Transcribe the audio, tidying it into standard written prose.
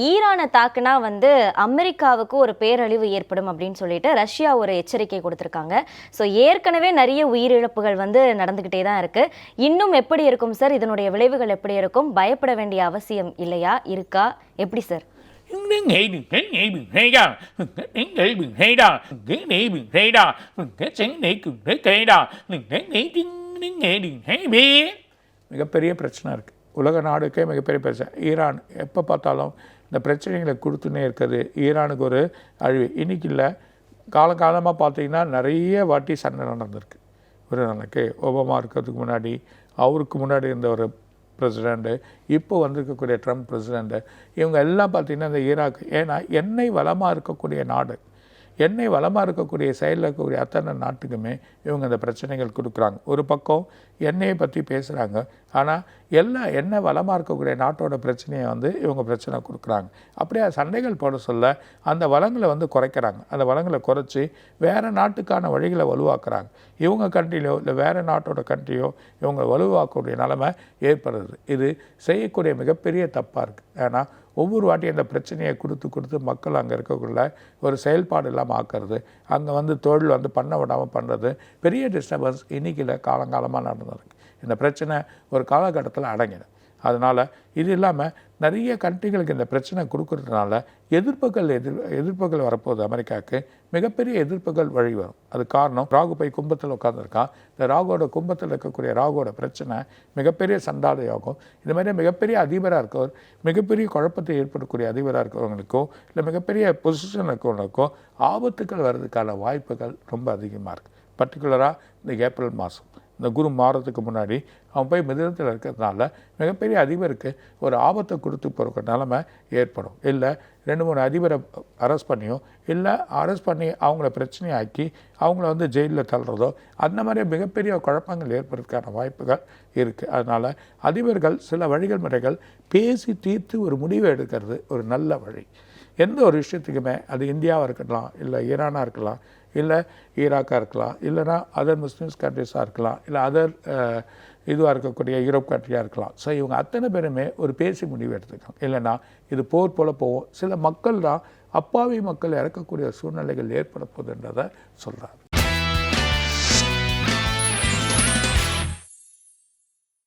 ஈரானை தாக்குனா வந்து அமெரிக்காவுக்கு ஒரு பேரழிவு ஏற்படும் அப்படின்னு சொல்லிட்டு ரஷ்யா ஒரு எச்சரிக்கை கொடுத்துருக்காங்க. ஸோ ஏற்கனவே நிறைய உயிரிழப்புகள் வந்து நடந்துக்கிட்டே தான் இருக்கு. இன்னும் எப்படி இருக்கும் சார்? இதனுடைய விளைவுகள் எப்படி இருக்கும்? பயப்பட வேண்டிய அவசியம் இல்லையா? இருக்கா? எப்படி சார்? மிகப்பெரிய பிரச்சனை இருக்குது. உலக நாடுக்கே மிகப்பெரிய பிரச்சனை. ஈரான் எப்போ பார்த்தாலும் இந்த பிரச்சனைகளை கொடுத்துன்னே இருக்குது. ஈரானுக்கு ஒரு அழிவு இன்றைக்கி இல்லை, காலகாலமாக பார்த்தீங்கன்னா நிறைய வாட்டி சண்டை நடந்திருக்கு. ஒரு நாளைக்கு ஒபாமா இருக்கிறதுக்கு முன்னாடி, அவருக்கு முன்னாடி இருந்த ஒரு பிரசிடெண்ட்டு, இப்போ வந்திருக்கக்கூடிய ட்ரம்ப் பிரசிடெண்ட்டு, இவங்க எல்லாம் பார்த்திங்கன்னா இந்த ஈராக், ஏன்னா எண்ணெய் வளமாக இருக்கக்கூடிய நாடு, எண்ணெய் வளமாக இருக்கக்கூடிய செயலில் இருக்கக்கூடிய அத்தனை நாட்டுக்குமே இவங்க இந்த பிரச்சனைகள் கொடுக்குறாங்க. ஒரு பக்கம் எண்ணெயை பற்றி பேசுகிறாங்க, ஆனால் எல்லா எண்ணெய் வளமாக இருக்கக்கூடிய நாட்டோட பிரச்சனையை வந்து இவங்க பிரச்சனை கொடுக்குறாங்க. அப்படியே சண்டைகள் போட சொல்ல அந்த வளங்களை வந்து குறைக்கிறாங்க. அந்த வளங்களை குறைச்சி வேறு நாட்டுக்கான வழிகளை வலுவாக்குறாங்க. இவங்க கண்ட்ரிலையோ இல்லை வேறு நாட்டோட கண்ட்ரியோ இவங்க வலுவாக்கக்கூடிய நிலைமை ஏற்படுது. இது செய்யக்கூடிய மிகப்பெரிய தப்பாக இருக்குது. ஏன்னா ஒவ்வொரு வாட்டியும் இந்த பிரச்சனையை கொடுத்து மக்கள் அங்கே இருக்கக்குள்ள ஒரு செயல்பாடு இல்லாமல் ஆக்கிறது, அங்கே வந்து தொழில் வந்து பண்ண விடாமல் பண்ணுறது, பெரிய டிஸ்டர்பன்ஸ் இன்றைக்கில் காலங்காலமாக நடந்திருக்கு. இந்த பிரச்சனை ஒரு காலகட்டத்தில் அடங்கிடும். அதனால் இது இல்லாமல் நிறைய கண்ட்ரிகளுக்கு இந்த பிரச்சனை கொடுக்கறதுனால எதிர்ப்புகள் வரப்போகுது. அமெரிக்காவுக்கு மிகப்பெரிய எதிர்ப்புகள் வழி வரும். அது காரணம், ராகு போய் கும்பத்தில் உட்காந்துருக்கான். இந்த ராகுவோட கும்பத்தில் இருக்கக்கூடிய ராகுவோட பிரச்சனை மிகப்பெரிய சண்டாத யோகம். இது மாதிரி மிகப்பெரிய அதிபராக இருக்கவர், மிகப்பெரிய குழப்பத்தை ஏற்படக்கூடிய அதிபராக இருக்கிறவங்களுக்கும் இல்லை மிகப்பெரிய பொசிஷனில் இருக்கிறவங்களுக்கும் ஆபத்துக்கள் வர்றதுக்கான வாய்ப்புகள் ரொம்ப அதிகமாக இருக்குது. பர்டிகுலராக இந்த ஏப்ரல் மாதம் இந்த குரு மாறதுக்கு முன்னாடி அவன் போய் மிதனத்தில் இருக்கிறதுனால மிகப்பெரிய அதிபருக்கு ஒரு ஆபத்தை கொடுத்து போகிற நிலைமை ஏற்படும். இல்லை 2-3 அதிபரை அரெஸ்ட் பண்ணியோ இல்லை அரெஸ்ட் பண்ணி அவங்கள பிரச்சனையாக்கி அவங்கள வந்து ஜெயிலில் தள்ளுறதோ, அந்த மாதிரி மிகப்பெரிய குழப்பங்கள் ஏற்படுறதுக்கான வாய்ப்புகள் இருக்குது. அதனால் அதிபர்கள் சில வழிகள் முறைகள் பேசி தீர்த்து ஒரு முடிவை எடுக்கிறது ஒரு நல்ல வழி. எந்த ஒரு விஷயத்துக்குமே, அது இந்தியாவாக இருக்கலாம், இல்லை ஈரானாக இருக்கலாம், இல்லை ஈராக்காக இருக்கலாம், இல்லைனா அதர் முஸ்லிம்ஸ் கண்ட்ரிஸாக இருக்கலாம், இல்லை அதர் இதுவாக இருக்கக்கூடிய யூரோப் கண்ட்ரியாக இருக்கலாம். ஸோ இவங்க அத்தனை பேருமே ஒரு பேசி முடிவு எடுத்துக்கலாம். இல்லைனா இது போர் போல் போவோம். சில மக்கள் தான், அப்பாவி மக்கள் இறக்கக்கூடிய சூழ்நிலைகள் ஏற்பட போகுதுன்றதை சொல்கிறார்.